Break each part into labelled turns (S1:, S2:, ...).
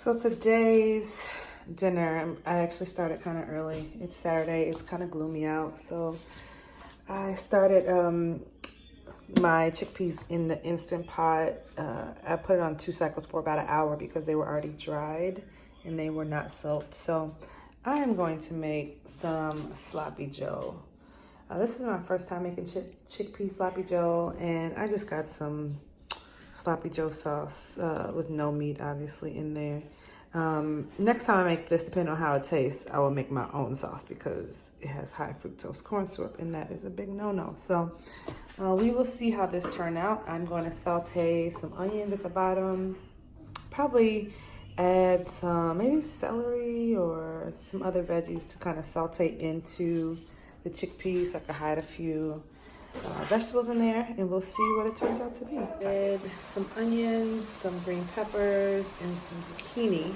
S1: So today's dinner, I actually started kind of early. It's Saturday, it's kind of gloomy out. So I started my chickpeas in the Instant Pot. I put it on 2 cycles for about an hour because they were already dried and they were not soaked. So I am going to make some Sloppy Joe. This is my first time making chickpea Sloppy Joe, and I just got some Sloppy Joe sauce with no meat obviously in there. Next time I make this, depending on how it tastes, I will make my own sauce because it has high fructose corn syrup, and that is a big no-no. So we will see how this turns out. I'm going to saute some onions at the bottom, probably add some maybe celery or some other veggies to kind of saute into the chickpeas so I can hide a few vegetables in there, and we'll see what it turns out to be. Add some onions, some green peppers, and some zucchini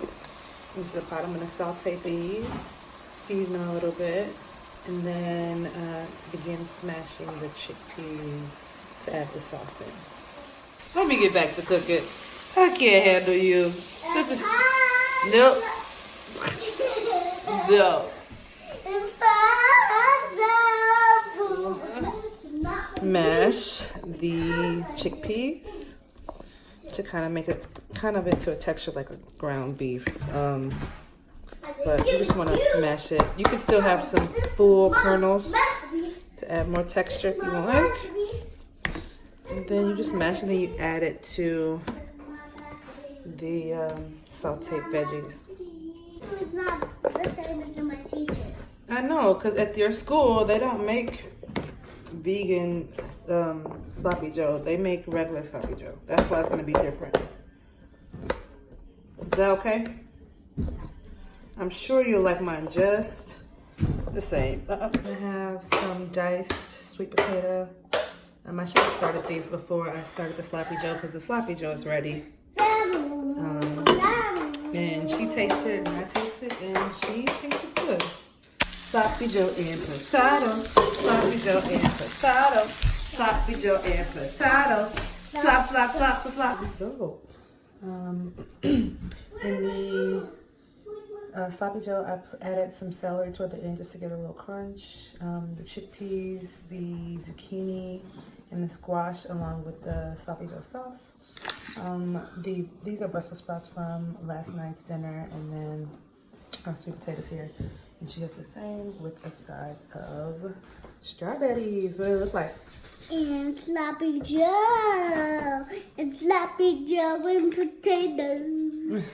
S1: into the pot. I'm going to saute these, season them a little bit, and then begin smashing the chickpeas to add the sauce in. Let me get back to cooking. I can't handle you. Nope. No. Mash the chickpeas to kind of make it into a texture like a ground beef, but you just want to mash it. You can still have some full kernels to add more texture if you want, and then you just mash it and then you add it to the sauteed veggies.
S2: It's not the same as my teachers.
S1: I know, because at your school they don't make vegan Sloppy Joe. They make regular Sloppy Joe. That's why it's going to be different. Is that okay? I'm sure you'll like mine just the same. I have some diced sweet potato. I should have started these before I started the Sloppy Joe because the Sloppy Joe is ready. And she tasted it and I tasted it and she thinks it's good. Sloppy Joe and potato, Sloppy Joe and potato, Sloppy Joe and potatoes, slop, slop, slop, slop, slop. Result. In the Sloppy Joe, I added some celery toward the end just to give it a little crunch. The chickpeas, the zucchini, and the squash along with the Sloppy Joe sauce. These are Brussels sprouts from last night's dinner, and then sweet potatoes here. And she does the same with a side of strawberries. What does it look like?
S2: And Sloppy Joe. And Sloppy Joe and potatoes.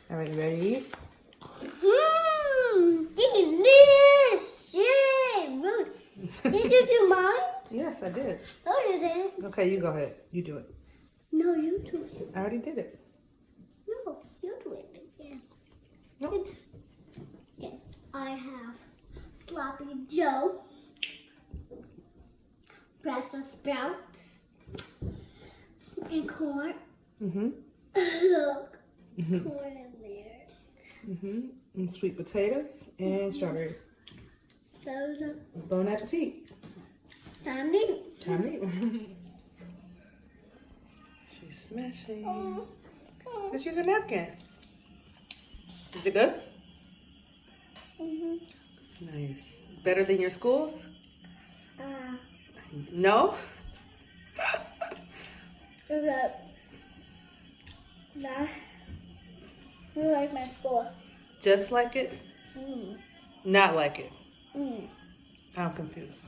S1: All right, you ready to eat?
S2: Delicious. Rude. Did you do mine?
S1: Yes, I did.
S2: No, you didn't.
S1: Okay, you go ahead. You do it.
S2: No, you do it.
S1: I already did it.
S2: No, you do it again.
S1: No.
S2: Okay, I have Sloppy Joe, Brussels sprouts, and corn. Look, corn in there.
S1: And sweet potatoes and strawberries.
S2: So,
S1: Bon appetit.
S2: time to eat.
S1: Time to eat. She's smashing. Just use a napkin. Is it good? Nice. Better than your schools? No?
S2: Nah. I like my school.
S1: Just like it? Not like it?
S2: Mm.
S1: I'm confused.